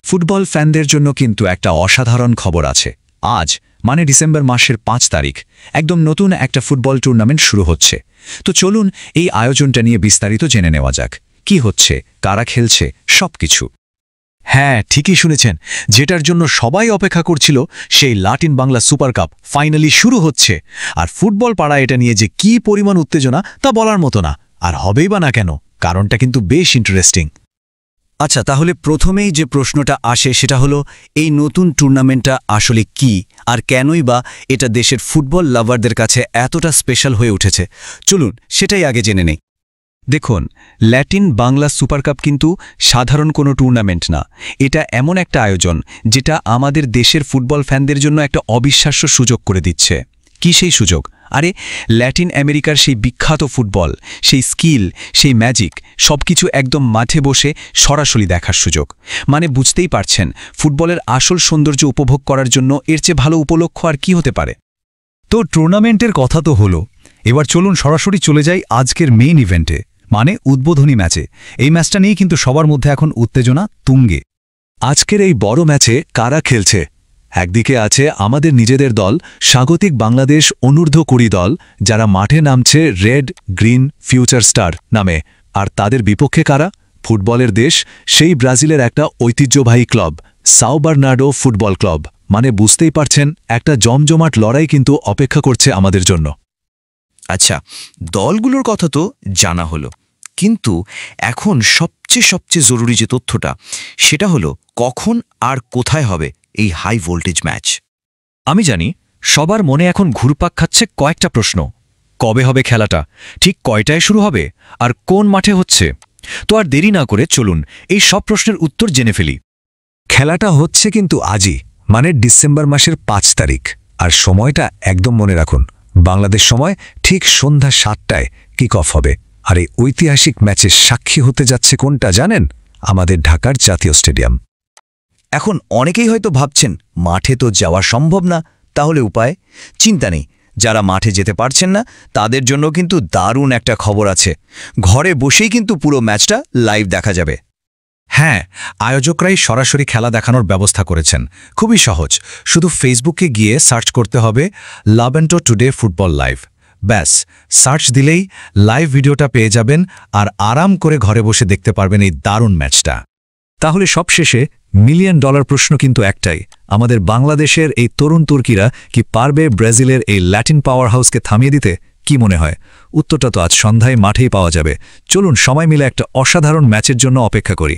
Football ফ্যানদের জন্য কিন্তু একটা অসাধারণ খবর আছে। আজ মানে ডিসেম্বর মাসের ৫ তারিখ একদম নতুন একটা ফুটবল টুর্নামেন্ট শুরু হচ্ছে। তো চলুন এই আয়োজনটা নিয়ে বিস্তারিত জেনে নেওয়া যাক। কি হচ্ছে, কারা খেলছে, সবকিছু। হ্যাঁ, ঠিকই শুনেছেন। যেটার জন্য সবাই অপেক্ষা করছিল, সেই Latin Bangla super cup finally শুরু হচ্ছে। আর ফুটবল পাড়া এটা নিয়ে যে কি পরিমাণ উত্তেজনা তা বলার মতো না। আর হবেই বা না কেন, কারণটা কিন্তু বেশ ইন্টারেস্টিং। আচ্ছা, তাহলে প্রথমেই যে প্রশ্নটা আসে সেটা হলো, এই নতুন টুর্নামেন্টটা আসলে কি আর কেনই বা এটা দেশের ফুটবল লাভারদের কাছে এতটা স্পেশাল হয়ে উঠেছে? চলুন সেটাই আগে জেনে নেই। দেখুন, ল্যাটিন বাংলা সুপার কাপ কিন্তু সাধারণ কোনো টুর্নামেন্ট না। এটা এমন একটা আয়োজন যেটা আমাদের দেশের ফুটবল ফ্যানদের জন্য একটা অবিশ্বাস্য সুযোগ করে দিচ্ছে। কি সেই সুযোগ? আরে, ল্যাটিন আমেরিকার সেই বিখ্যাত ফুটবল, সেই স্কিল, সেই ম্যাজিক সবকিছু একদম মাঠে বসে সরাসরি দেখার সুযোগ। মানে বুঝতেই পারছেন, ফুটবলের আসল সৌন্দর্য উপভোগ করার জন্য এর চেয়ে ভালো উপলক্ষ আর কি হতে পারে। তো টুর্নামেন্টের কথা তো হলো, এবার চলুন সরাসরি চলে যাই আজকের মেইন ইভেন্টে, মানে উদ্বোধনী ম্যাচে। এই ম্যাচটা নিয়ে কিন্তু সবার মধ্যে এখন উত্তেজনা তুঙ্গে। আজকের এই বড় ম্যাচে কারা খেলছে? একদিকে আছে আমাদের নিজেদের দল, স্বাগতিক বাংলাদেশ অনূর্ধ্ব-20 দল, যারা মাঠে নামছে রেড গ্রিন ফিউচার স্টার নামে। আর তাদের বিপক্ষে কারা? ফুটবলের দেশ, সেই ব্রাজিলের একটা ঐতিহ্যবাহী club, Sao Bernardo football club. মানে বুঝতেই পারছেন, একটা জমজমাট লড়াই কিন্তু অপেক্ষা করছে আমাদের জন্য। আচ্ছা, দলগুলোর কথা তো জানা হলো, কিন্তু এখন সবচেয়ে জরুরি যে তথ্যটা, সেটা হলো কখন আর কোথায় হবে এই হাই ভোল্টেজ ম্যাচ। আমি জানি সবার মনে এখন ঘুরপাক খাচ্ছে কয়েকটা প্রশ্ন। কবে হবে খেলাটা, ঠিক কয়টায় শুরু হবে, আর কোন মাঠে হচ্ছে? তো আর দেরি না করে চলুন এই সব প্রশ্নের উত্তর জেনে ফেলি। খেলাটা হচ্ছে কিন্তু আজই, মানে ডিসেম্বর মাসের ৫ তারিখ। আর সময়টা একদম মনে রাখুন, বাংলাদেশ সময় ঠিক সন্ধ্যা ৭টায় কিক অফ হবে। আর এই ঐতিহাসিক ম্যাচের সাক্ষী হতে যাচ্ছে কোনটা জানেন? আমাদের ঢাকার জাতীয় স্টেডিয়াম। এখন অনেকেই হয়তো ভাবছেন, মাঠে তো যাওয়া সম্ভব না, তাহলে উপায়? চিন্তা নেই, যারা মাঠে যেতে পারছেন না তাদের জন্য কিন্তু দারুণ একটা খবর আছে। ঘরে বসেই কিন্তু পুরো ম্যাচটা লাইভ দেখা যাবে। হ্যাঁ, আয়োজকরাই সরাসরি খেলা দেখানোর ব্যবস্থা করেছেন। খুবই সহজ, শুধু ফেসবুকে গিয়ে সার্চ করতে হবে লাভেন্টো টুডে ফুটবল লাইভ। ব্যাস, সার্চ দিলেই লাইভ ভিডিওটা পেয়ে যাবেন আর আরাম করে ঘরে বসে দেখতে পারবেন এই দারুণ ম্যাচটা। তাহলে সবশেষে $1,000,000 প্রশ্ন কিন্তু একটাই, আমাদের বাংলাদেশের এই তরুণ তুর্কিরা কি পারবে ব্রাজিলের এই ল্যাটিন পাওয়ার হাউসকে থামিয়ে দিতে? কি মনে হয়? উত্তরটা তো আজ সন্ধ্যায় মাঠেই পাওয়া যাবে। চলুন সময় মিলে একটা অসাধারণ ম্যাচের জন্য অপেক্ষা করি।